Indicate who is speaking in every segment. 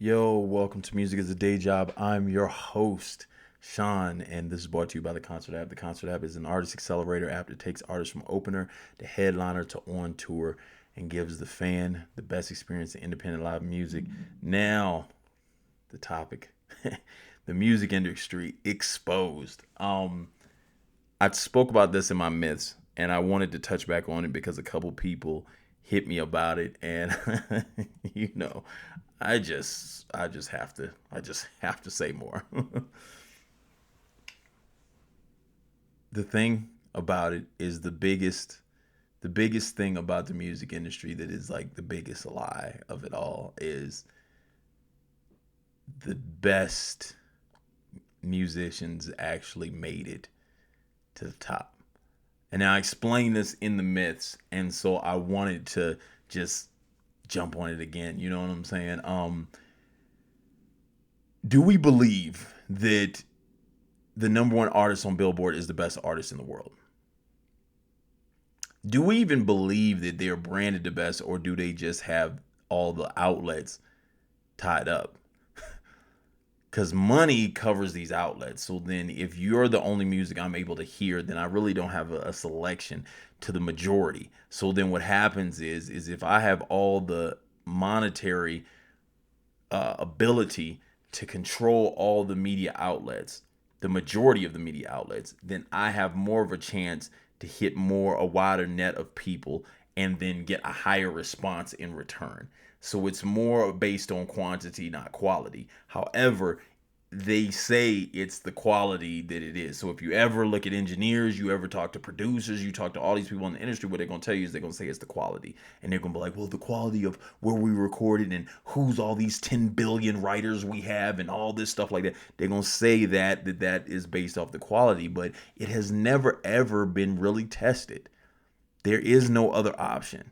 Speaker 1: Yo, welcome to Music is a Day Job. I'm your host, Sean, and this is brought to you by the Concert app. The Concert app is an artist accelerator app that takes artists from opener to headliner to on tour and gives the fan the best experience in independent live music. Now, the topic the music industry exposed. I spoke about this in my myths, and I wanted to touch back on it because a couple people hit me about it, and you know, I just have to say more. The thing about it is the biggest thing about the music industry that is like the biggest lie of it all is the best musicians actually made it to the top. And I explained this in the myths, and so I wanted to just jump on it again. You know what I'm saying? Do we believe that the number one artist on Billboard is the best artist in the world? Do we even believe that they're branded the best, or do they just have all the outlets tied up? Because money covers these outlets. So then, if you're the only music I'm able to hear, then I really don't have a selection to the majority. So then, what happens is if I have all the monetary ability to control all the media outlets, the majority of the media outlets, then I have more of a chance to hit a wider net of people and then get a higher response in return. So it's more based on quantity, not quality. However, they say it's the quality that it is. So if you ever look at engineers, you ever talk to producers, you talk to all these people in the industry, what they're going to tell you is they're going to say it's the quality. And they're going to be like, well, the quality of where we recorded and who's all these 10 billion writers we have and all this stuff like that. They're going to say that is based off the quality, but it has never ever been really tested. There is no other option.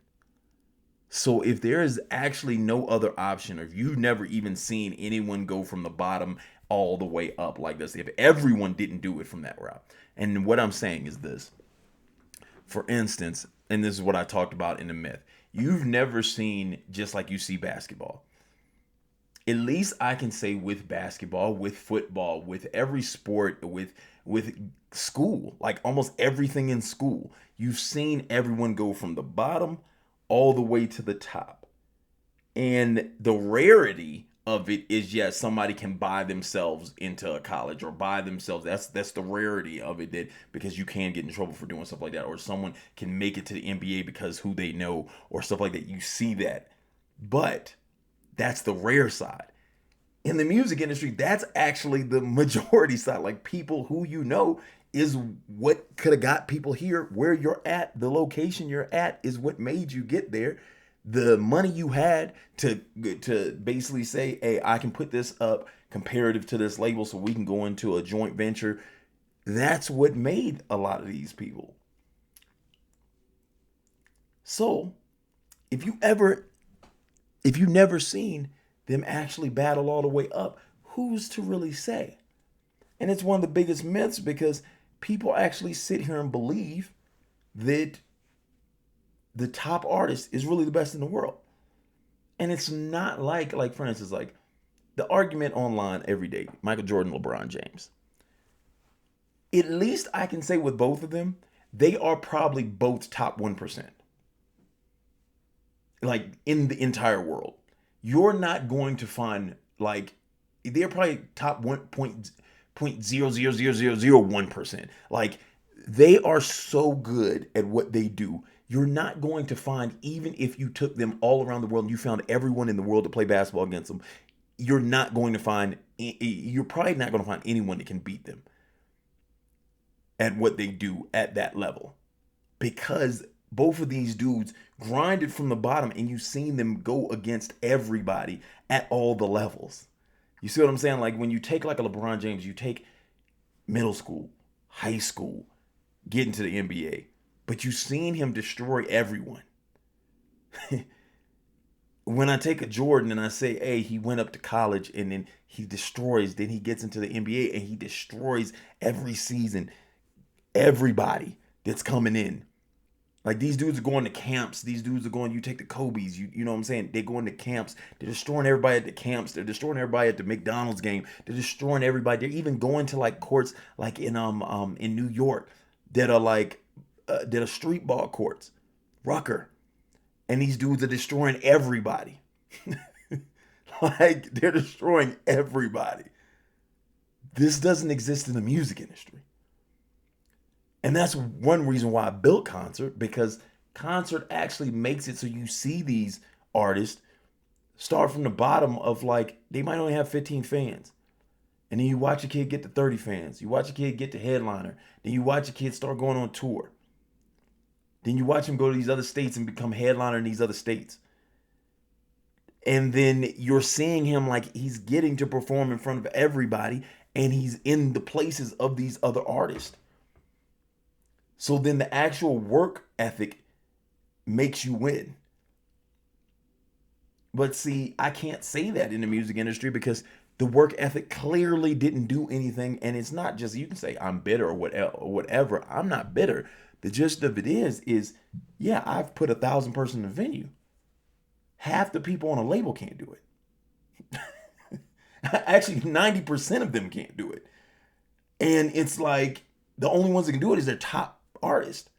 Speaker 1: So if there is actually no other option, or if you've never even seen anyone go from the bottom all the way up like this, if everyone didn't do it from that route, and what I'm saying is this, for instance, and this is what I talked about in the myth, you've never seen, just like you see basketball. At least I can say with basketball, with football, with every sport, with school, like almost everything in school, you've seen everyone go from the bottom all the way to the top. And the rarity of it is, yes, somebody can buy themselves into a college or buy themselves. That's the rarity of it, that because you can get in trouble for doing stuff like that, or someone can make it to the NBA because who they know or stuff like that. You see that. But that's the rare side. In the music industry, that's actually the majority side. Like, people who you know is what could have got people here where you're at. The location you're at is what made you get there. The money you had to basically say, hey, I can put this up comparative to this label so we can go into a joint venture. That's what made a lot of these people. So if you ever if you've never seen them actually battle all the way up, who's to really say? And it's one of the biggest myths, because people actually sit here and believe that the top artist is really the best in the world. And it's not like for instance, like the argument online every day, Michael Jordan, LeBron James. At least I can say with both of them, they are probably both top 1%. Like, in the entire world. You're not going to find, like, they're probably top 1.0000001%. Like, they are so good at what they do. You're not going to find, even if you took them all around the world and you found everyone in the world to play basketball against them, you're probably not going to find anyone that can beat them at what they do at that level, because both of these dudes grinded from the bottom, and you've seen them go against everybody at all the levels. You see what I'm saying? Like, when you take like a LeBron James, you take middle school, high school, get into the NBA, but you've seen him destroy everyone. When I take a Jordan and I say, hey, he went up to college and then he destroys, then he gets into the NBA and he destroys every season, everybody that's coming in. Like these dudes are going to camps. These dudes are going. You take the Kobe's. You know what I'm saying? They're going to camps. They're destroying everybody at the camps. They're destroying everybody at the McDonald's game. They're destroying everybody. They're even going to like courts like in New York that are like that are street ball courts, Rucker, and these dudes are destroying everybody. Like they're destroying everybody. This doesn't exist in the music industry. And that's one reason why I built Concert, because Concert actually makes it so you see these artists start from the bottom of like, they might only have 15 fans. And then you watch a kid get to 30 fans. You watch a kid get to headliner. Then you watch a kid start going on tour. Then you watch him go to these other states and become headliner in these other states. And then you're seeing him like he's getting to perform in front of everybody and he's in the places of these other artists. So then the actual work ethic makes you win. But see, I can't say that in the music industry because the work ethic clearly didn't do anything. And it's not just, you can say I'm bitter or whatever. I'm not bitter. The gist of it is, yeah, I've put 1,000 person in a venue. Half the people on a label can't do it. Actually, 90% of them can't do it. And it's like the only ones that can do it is their top artist.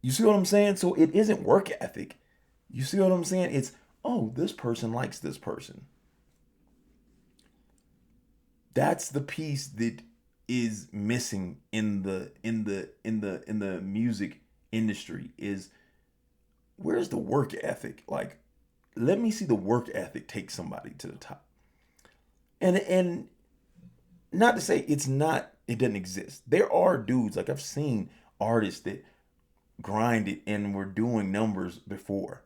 Speaker 1: You see what I'm saying? So it isn't work ethic. You see what I'm saying? It's, oh, this person likes this person. That's the piece that is missing in the music industry is, where's the work ethic? Like, let me see the work ethic take somebody to the top. And not to say it doesn't exist. There are dudes, like I've seen artists that grinded and were doing numbers before.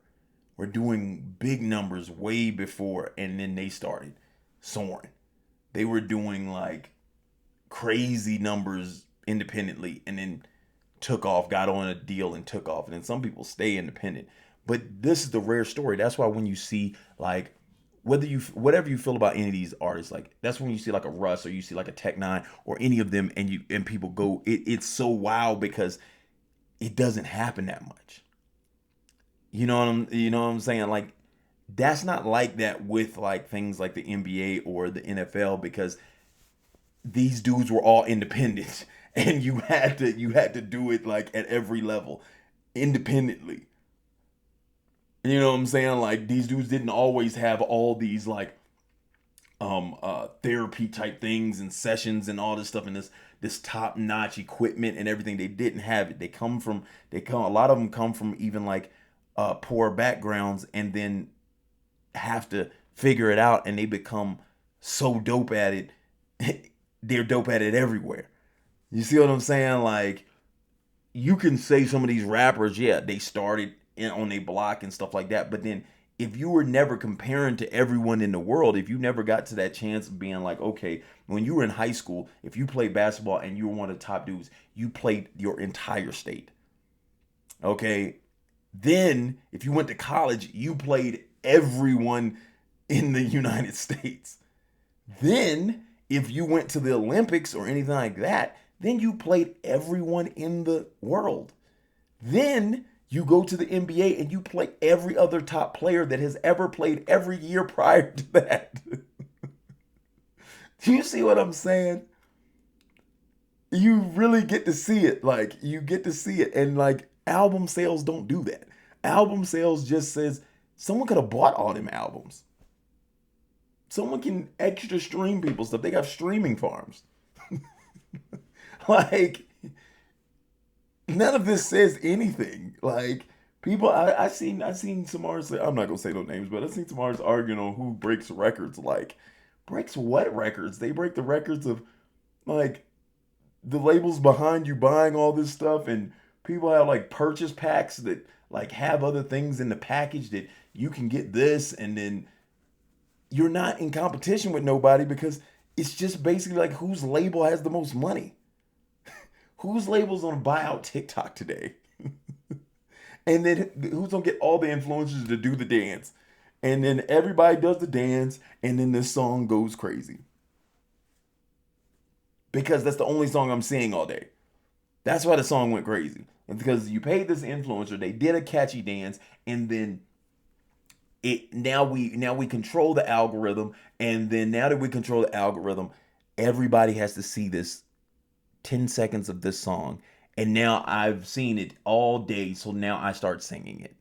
Speaker 1: Were doing big numbers way before, and then they started soaring. They were doing like crazy numbers independently and then took off, got on a deal and took off. And then some people stay independent. But this is the rare story. That's why when you see like whatever you feel about any of these artists, like that's when you see like a Russ or you see like a Tech Nine or any of them, and people go, it's so wild because it doesn't happen that much. You know what I'm saying? Like that's not like that with like things like the NBA or the NFL because these dudes were all independent and you had to do it like at every level independently. You know what I'm saying? Like these dudes didn't always have all these like therapy type things and sessions and all this stuff and this top notch equipment and everything. They didn't have it. They come a lot of them come from even like poor backgrounds and then have to figure it out and they become so dope at it. They're dope at it everywhere. You see what I'm saying? Like you can say some of these rappers, yeah, they started on a block and stuff like that, but then if you were never comparing to everyone in the world, if you never got to that chance of being like, okay, when you were in high school, if you played basketball and you were one of the top dudes, you played your entire state. Okay. Then if you went to college, you played everyone in the United States. Then if you went to the Olympics or anything like that, then you played everyone in the world. Then you go to the NBA and you play every other top player that has ever played every year prior to that. Do you see what I'm saying? You really get to see it. Like, you get to see it. And, like, album sales don't do that. Album sales just says someone could have bought all them albums. Someone can extra stream people stuff. They got streaming farms. Like, none of this says anything. Like people, I seen some artists. I'm not gonna say no names, but I seen some artists arguing on who breaks records. Like breaks what records? They break the records of like the labels behind you buying all this stuff, and people have like purchase packs that like have other things in the package that you can get this, and then you're not in competition with nobody because it's just basically like whose label has the most money. Whose label's gonna buy out TikTok today? And then who's gonna get all the influencers to do the dance? And then everybody does the dance, and then this song goes crazy. Because that's the only song I'm seeing all day. That's why the song went crazy. And because you paid this influencer, they did a catchy dance, and then it now we control the algorithm, and then now that we control the algorithm, everybody has to see this 10 seconds of this song, and now I've seen it all day, so now I start singing it.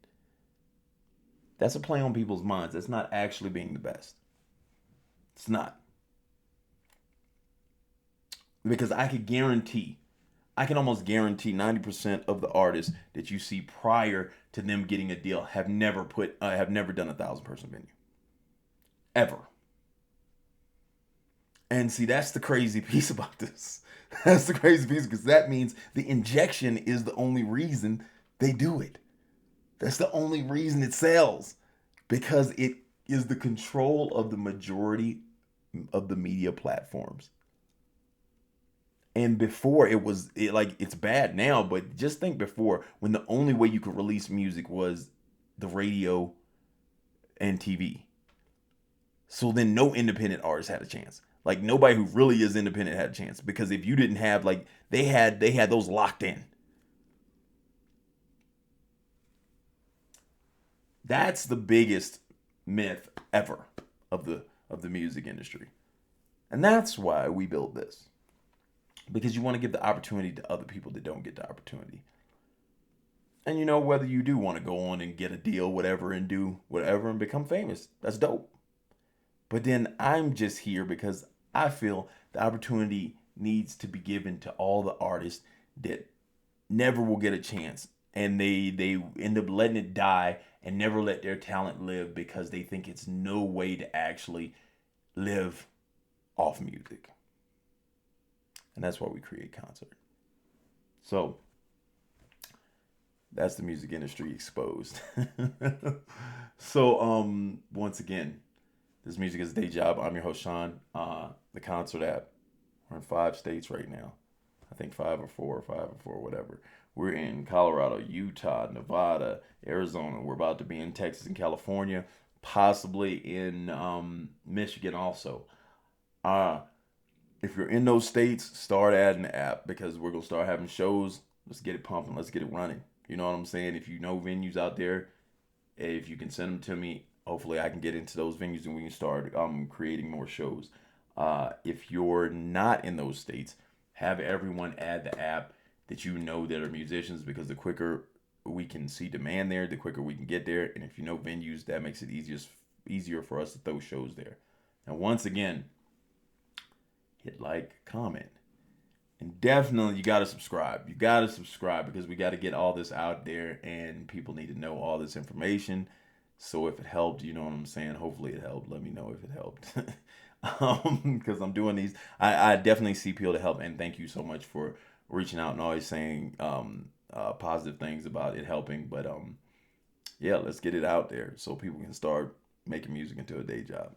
Speaker 1: That's a play on people's minds. That's not actually being the best. It's not. Because I can almost guarantee 90% of the artists that you see prior to them getting a deal have never done 1,000 person venue. Ever. And see, that's the crazy piece about this. That's the crazy piece, because that means the injection is the only reason they do it. That's the only reason it sells, because it is the control of the majority of the media platforms. And before like it's bad now, but just think before, when the only way you could release music was the radio and TV. So then no independent artist had a chance. Like nobody who really is independent had a chance, because if you didn't have, like, they had those locked in. That's the biggest myth ever of the music industry. And that's why we build this. Because you want to give the opportunity to other people that don't get the opportunity. And whether you do want to go on and get a deal, whatever, and do whatever and become famous, that's dope. But then I'm just here because I feel the opportunity needs to be given to all the artists that never will get a chance, and they end up letting it die and never let their talent live, because they think it's no way to actually live off music. And that's why we create concert. So that's the music industry exposed. So once again, this music is a day job. I'm your host, Sean. The concert app. We're in 5 states right now. I think 5 or 4, whatever. We're in Colorado, Utah, Nevada, Arizona. We're about to be in Texas and California, possibly in Michigan also. If you're in those states, start adding the app, because we're going to start having shows. Let's get it pumping. Let's get it running. You know what I'm saying? If you know venues out there, if you can send them to me, hopefully I can get into those venues and we can start creating more shows. If you're not in those states, have everyone add the app that you know that are musicians, because the quicker we can see demand there, the quicker we can get there. And if you know venues, that makes it easier for us to throw shows there. And once again, hit like, comment, and definitely you got to subscribe. You got to subscribe, because we got to get all this out there, and people need to know all this information. So if it helped, you know what I'm saying? Hopefully it helped. Let me know if it helped. Because I'm doing these. I definitely see people to help, and thank you so much for reaching out and always saying positive things about it helping. But yeah, let's get it out there so people can start making music into a day job.